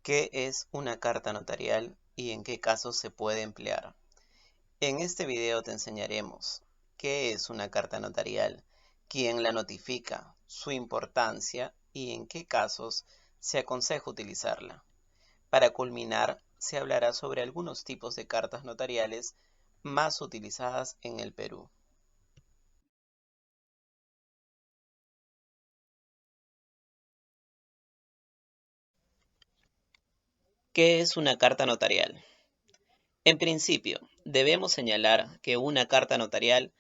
¿Qué es una carta notarial y en qué casos se puede emplear? En este video te enseñaremos qué es una carta notarial, quién la notifica, su importancia y en qué casos se aconseja utilizarla. Para culminar, se hablará sobre algunos tipos de cartas notariales más utilizadas en el Perú. ¿Qué es una carta notarial? En principio, debemos señalar que una carta notarial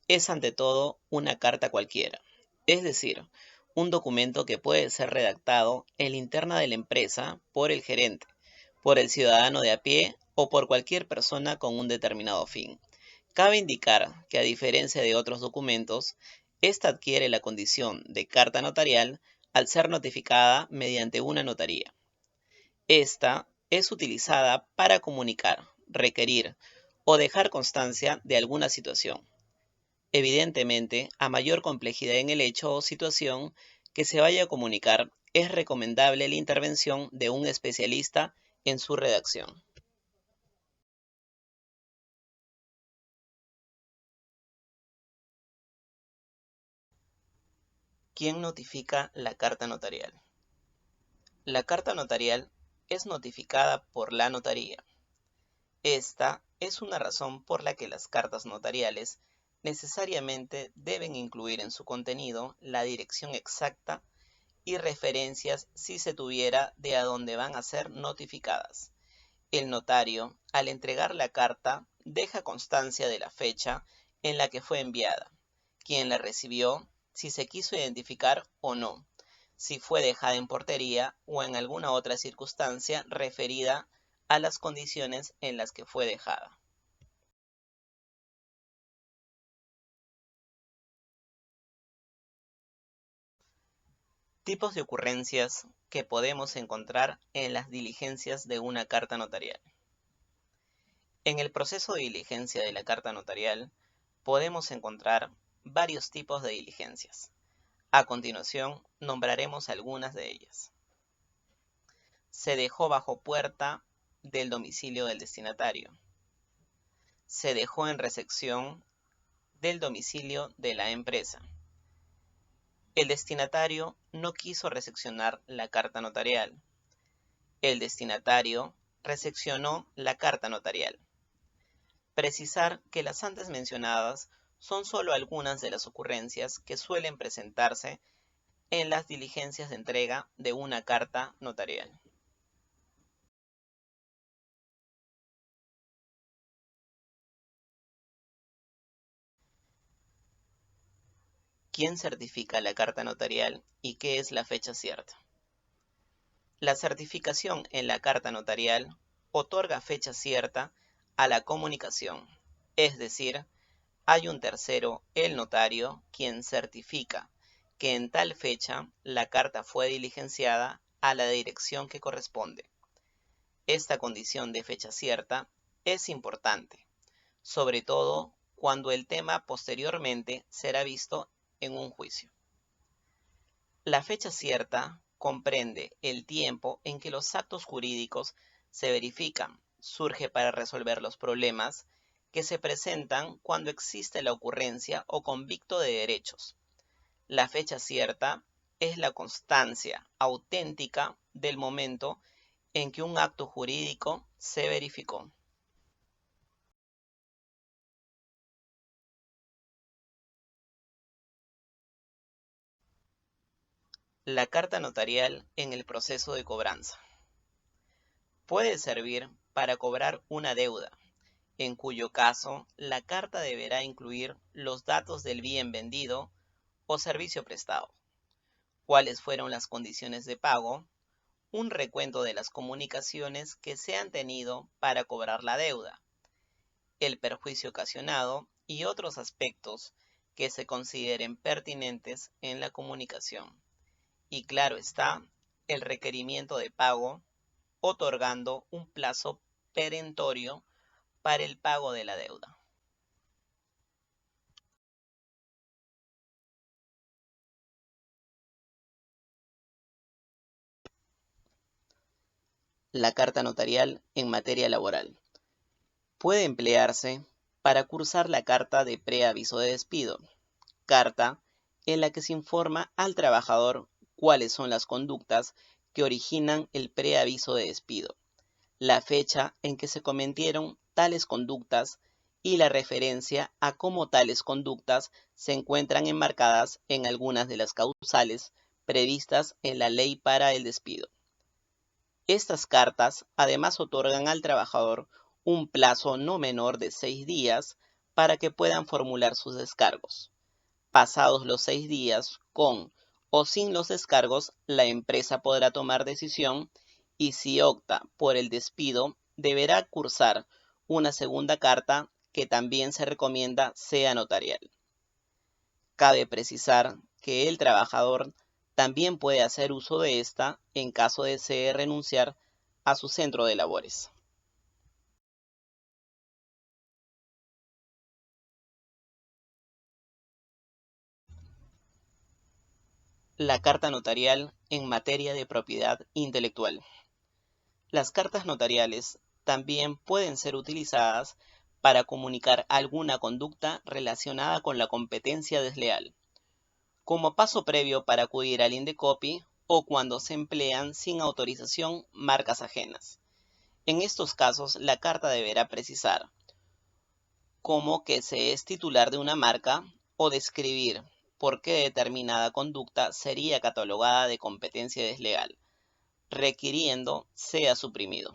es ante todo una carta cualquiera, es decir, un documento que puede ser redactado en la interna de la empresa por el gerente, por el ciudadano de a pie o por cualquier persona con un determinado fin. Cabe indicar que a diferencia de otros documentos, esta adquiere la condición de carta notarial al ser notificada mediante una notaría. Esta es utilizada para comunicar, requerir o dejar constancia de alguna situación. Evidentemente, a mayor complejidad en el hecho o situación que se vaya a comunicar, es recomendable la intervención de un especialista en su redacción. ¿Quién notifica la carta notarial? La carta notarial es notificada por la notaría. Esta es una razón por la que las cartas notariales necesariamente deben incluir en su contenido la dirección exacta y referencias si se tuviera de a dónde van a ser notificadas. El notario, al entregar la carta, deja constancia de la fecha en la que fue enviada, quién la recibió, si se quiso identificar o no, si fue dejada en portería o en alguna otra circunstancia referida a las condiciones en las que fue dejada. Tipos de ocurrencias que podemos encontrar en las diligencias de una carta notarial. En el proceso de diligencia de la carta notarial podemos encontrar varios tipos de diligencias. A continuación, nombraremos algunas de ellas. Se dejó bajo puerta del domicilio del destinatario. Se dejó en recepción del domicilio de la empresa. El destinatario no quiso recepcionar la carta notarial. El destinatario recepcionó la carta notarial. Precisar que las antes mencionadas son solo algunas de las ocurrencias que suelen presentarse en las diligencias de entrega de una carta notarial. ¿Quién certifica la carta notarial y qué es la fecha cierta? La certificación en la carta notarial otorga fecha cierta a la comunicación, es decir, hay un tercero, el notario, quien certifica que en tal fecha la carta fue diligenciada a la dirección que corresponde. Esta condición de fecha cierta es importante, sobre todo cuando el tema posteriormente será visto en un juicio. La fecha cierta comprende el tiempo en que los actos jurídicos se verifican, surge para resolver los problemas que se presentan cuando existe la ocurrencia o convicto de derechos. La fecha cierta es la constancia auténtica del momento en que un acto jurídico se verificó. La carta notarial en el proceso de cobranza. Puede servir para cobrar una deuda, en cuyo caso la carta deberá incluir los datos del bien vendido o servicio prestado, cuáles fueron las condiciones de pago, un recuento de las comunicaciones que se han tenido para cobrar la deuda, el perjuicio ocasionado y otros aspectos que se consideren pertinentes en la comunicación. Y claro está, el requerimiento de pago, otorgando un plazo perentorio para el pago de la deuda. La carta notarial en materia laboral. Puede emplearse para cursar la carta de preaviso de despido, carta en la que se informa al trabajador cuáles son las conductas que originan el preaviso de despido, la fecha en que se cometieron tales conductas y la referencia a cómo tales conductas se encuentran enmarcadas en algunas de las causales previstas en la ley para el despido. Estas cartas además otorgan al trabajador un plazo no menor de 6 días para que puedan formular sus descargos. Pasados los 6 días, con o sin los descargos, la empresa podrá tomar decisión y si opta por el despido, deberá cursar una segunda carta que también se recomienda sea notarial. Cabe precisar que el trabajador también puede hacer uso de esta en caso desee renunciar a su centro de labores. La carta notarial en materia de propiedad intelectual. Las cartas notariales también pueden ser utilizadas para comunicar alguna conducta relacionada con la competencia desleal, como paso previo para acudir al Indecopi o cuando se emplean sin autorización marcas ajenas. En estos casos, la carta deberá precisar como que se es titular de una marca o describir por qué determinada conducta sería catalogada de competencia desleal, requiriendo sea suprimido.